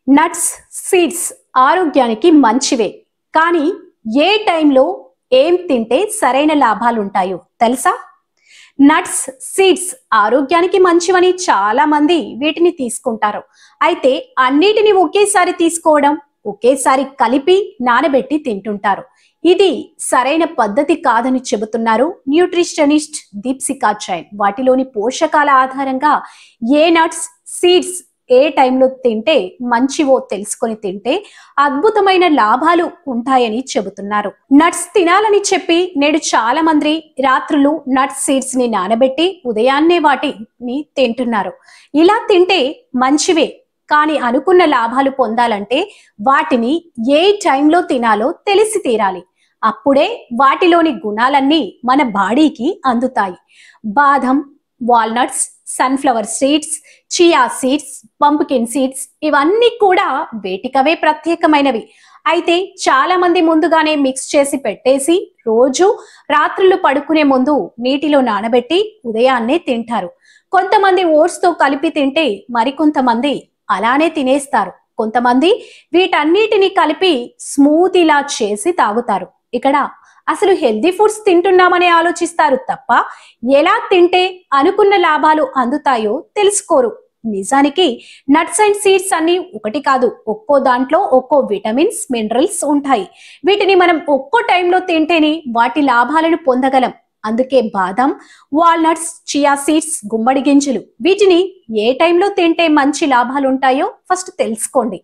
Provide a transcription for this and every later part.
Nuts, seeds ఆరోగ్యానికి మంచివే. కానీ ఏ టైంలో ఏం తింటే సరైన లాభాలు ఉంటాయో తెలుసా? నట్స్, సీడ్స్ ఆరోగ్యానికి మంచివని చాలా మంది వీటిని తీసుకుంటారు. అయితే అన్నిటిని ఒకేసారి తీసుకోవడం, ఒకేసారి కలిపి నానబెట్టి తింటుంటారు. ఇది సరైన పద్ధతి కాదని చెబుతున్నారు న్యూట్రిషనిస్ట్ దీప్సికా జైన్. వాటిలోని పోషకాల ఆధారంగా ఏ నట్స్, సీడ్స్ ఏ టైంలో తింటే మంచివో తెలుసుకొని తింటే అద్భుతమైన లాభాలు ఉంటాయని చెబుతున్నారు. నట్స్ తినాలని చెప్పి నేడు చాలా మంది రాత్రులు నట్స్, సీడ్స్ ని నానబెట్టి ఉదయాన్నే వాటిని తింటున్నారు. ఇలా తింటే మంచివే, కానీ అనుకున్న లాభాలు పొందాలంటే వాటిని ఏ టైంలో తినాలో తెలిసి తీరాలి. అప్పుడే వాటిలోని గుణాలన్నీ మన బాడీకి అందుతాయి. బాదం, walnuts, sunflower seeds, chia seeds, pumpkin seeds ఇవన్నీ కూడా వేటికవే ప్రత్యేకమైనవి. అయితే చాలా మంది ముందుగానే మిక్స్ చేసి పెట్టేసి రోజు రాత్రులు పడుకునే ముందు నీటిలో నానబెట్టి ఉదయాన్నే తింటారు. కొంతమంది ఓట్స్ తో కలిపి తింటే మరికొంతమంది అలానే తినేస్తారు. కొంతమంది వీటన్నిటిని కలిపి స్మూతీలా చేసి తాగుతారు. ఇక్కడ అసలు హెల్దీ ఫుడ్స్ తింటున్నామని ఆలోచిస్తారు తప్ప ఎలా తింటే అనుకున్న లాభాలు అందుతాయో తెలుసుకోరు. నిజానికి నట్స్ అండ్ సీడ్స్ అన్ని ఒకటి కాదు. ఒక్కో దాంట్లో ఒక్కో విటమిన్స్, మినరల్స్ ఉంటాయి. వీటిని మనం ఒక్కో టైంలో తింటేనే వాటి లాభాలను పొందగలం. అందుకే బాదం, వాల్నట్స్, చియా సీడ్స్, గుమ్మడి గింజలు వీటిని ఏ టైంలో తింటే మంచి లాభాలు ఉంటాయో ఫస్ట్ తెలుసుకోండి.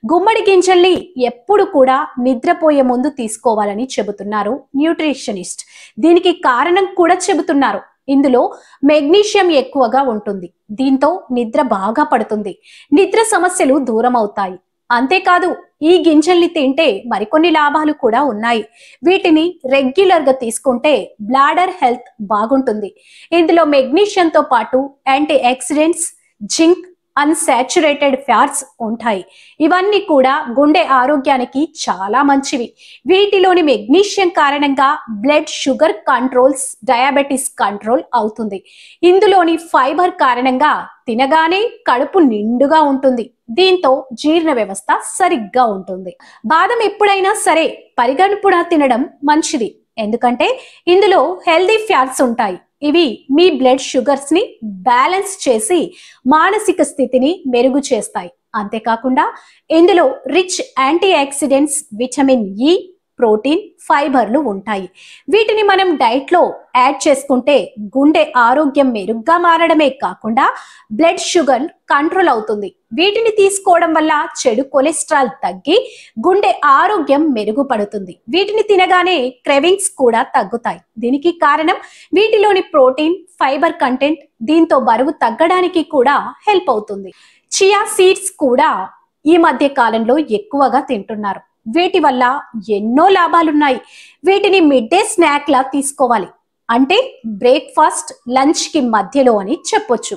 గుమ్మడి గింజల్ని ఎప్పుడు కూడా నిద్రపోయే ముందు తీసుకోవాలని చెబుతున్నారు న్యూట్రిషనిస్ట్. దీనికి కారణం కూడా చెబుతున్నారు. ఇందులో మెగ్నీషియం ఎక్కువగా ఉంటుంది. దీంతో నిద్ర బాగా పడుతుంది. నిద్ర సమస్యలు దూరం అవుతాయి. అంతేకాదు, ఈ గింజల్ని తింటే మరికొన్ని లాభాలు కూడా ఉన్నాయి. వీటిని రెగ్యులర్ గా తీసుకుంటే బ్లాడర్ హెల్త్ బాగుంటుంది. ఇందులో మెగ్నీషియంతో పాటు antioxidants, zinc, unsaturated fats ఉంటాయి. ఇవన్నీ కూడా గుండె ఆరోగ్యానికి చాలా మంచివి. వీటిలోని మెగ్నీషియం కారణంగా blood sugar controls, diabetes control అవుతుంది. ఇందులోని ఫైబర్ కారణంగా తినగానే కడుపు నిండుగా ఉంటుంది. దీంతో జీర్ణ వ్యవస్థ సరిగ్గా ఉంటుంది. బాదం ఎప్పుడైనా సరే పరిగణపుడా తినడం మంచిది. ఎందుకంటే ఇందులో హెల్దీ ఫ్యాట్స్ ఉంటాయి. ఇవి మీ బ్లడ్ షుగర్స్ ని బ్యాలెన్స్ చేసి మానసిక స్థితిని మెరుగు చేస్తాయి. అంతేకాకుండా ఇందులో rich antioxidants, vitamin E, protein, ఫైబర్లు ఉంటాయి. వీటిని మనం డైట్ లో యాడ్ చేసుకుంటే గుండె ఆరోగ్యం మెరుగ్గా మారడమే కాకుండా బ్లడ్ షుగర్ కంట్రోల్ అవుతుంది. వీటిని తీసుకోవడం వల్ల చెడు కొలెస్ట్రాల్ తగ్గి గుండె ఆరోగ్యం మెరుగుపడుతుంది. వీటిని తినగానే క్రేవింగ్స్ కూడా తగ్గుతాయి. దీనికి కారణం వీటిలోని ప్రోటీన్, ఫైబర్ కంటెంట్. దీంతో బరువు తగ్గడానికి కూడా హెల్ప్ అవుతుంది. చియా సీడ్స్ కూడా ఈ మధ్య కాలంలో ఎక్కువగా తింటున్నారు. వీటి వల్ల ఎన్నో లాభాలున్నాయి. వీటిని మిడ్ డే స్నాక్ లా తీసుకోవాలి. అంటే బ్రేక్ఫాస్ట్, లంచ్ కి మధ్యలో అని చెప్పొచ్చు.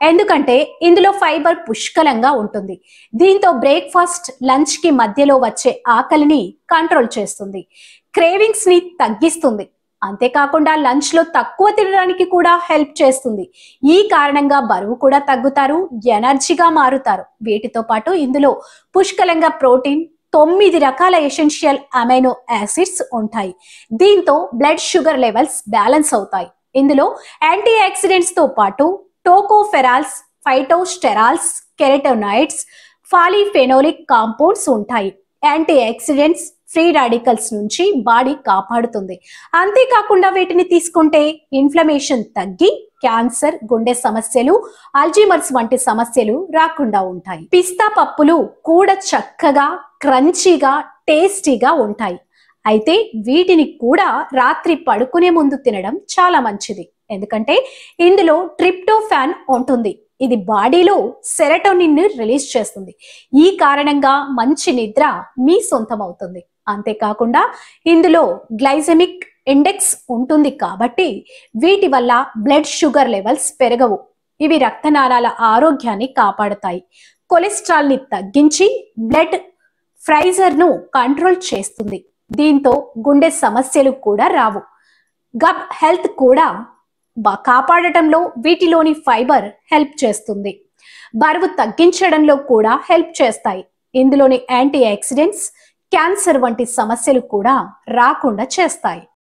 ఎందుకంటే ఇందులో ఫైబర్ పుష్కలంగా ఉంటుంది. దీంతో బ్రేక్ఫాస్ట్, లంచ్ కి మధ్యలో వచ్చే ఆకలిని కంట్రోల్ చేస్తుంది. క్రేవింగ్స్ ని తగ్గిస్తుంది. అంతేకాకుండా లంచ్ లో తక్కువ తినడానికి కూడా హెల్ప్ చేస్తుంది. ఈ కారణంగా బరువు కూడా తగ్గుతారు, ఎనర్జీగా మారుతారు. వీటితో పాటు ఇందులో పుష్కలంగా ప్రోటీన్, 9 రకాల ఎసెన్షియల్ అమైనో యాసిడ్స్ ఉంటాయి. దీంతో బ్లడ్ షుగర్ లెవెల్స్ బ్యాలెన్స్ అవుతాయి. ఇందులో యాంటీ ఆక్సిడెంట్స్ తో పాటు tocopherols, phytosterols, carotenoids, polyphenolic compounds ఉంటాయి. యాంటీ ఆక్సిడెంట్స్ ఫ్రీ రాడికల్స్ నుంచి బాడీ కాపాడుతుంది. అంతేకాకుండా వీటిని తీసుకుంటే ఇన్ఫ్లమేషన్ తగ్గి క్యాన్సర్, గుండె సమస్యలు, అల్జీమర్స్ వంటి సమస్యలు రాకుండా ఉంటాయి. పిస్తా పప్పులు కూడా చక్కగా క్రంచీగా, టేస్టీగా ఉంటాయి. అయితే వీటిని కూడా రాత్రి పడుకునే ముందు తినడం చాలా మంచిది. ఎందుకంటే ఇందులో ట్రిప్టోఫాన్ ఉంటుంది. ఇది బాడీలో సెరటోనిన్ ని రిలీజ్ చేస్తుంది. ఈ కారణంగా మంచి నిద్ర మీ సొంతం అవుతుంది. అంతేకాకుండా ఇందులో గ్లైసెమిక్ ఇండెక్స్ ఉంటుంది కాబట్టి వీటి వల్ల బ్లడ్ షుగర్ లెవెల్స్ పెరగవు. ఇవి రక్తనాళాల ఆరోగ్యాన్ని కాపాడుతాయి. కొలెస్ట్రాల్ ని తగ్గించి బ్లడ్ ప్రెషర్ ను కంట్రోల్ చేస్తుంది. దీంతో గుండె సమస్యలు కూడా రావు. గట్ హెల్త్ కూడా కాపాడటంలో వీటిలోని ఫైబర్ హెల్ప్ చేస్తుంది. బరువు తగ్గించడంలో కూడా హెల్ప్ చేస్తాయి. ఇందులోని యాంటీ ఆక్సిడెంట్స్ క్యాన్సర్ వంటి సమస్యలు కూడా రాకుండా చేస్తాయి.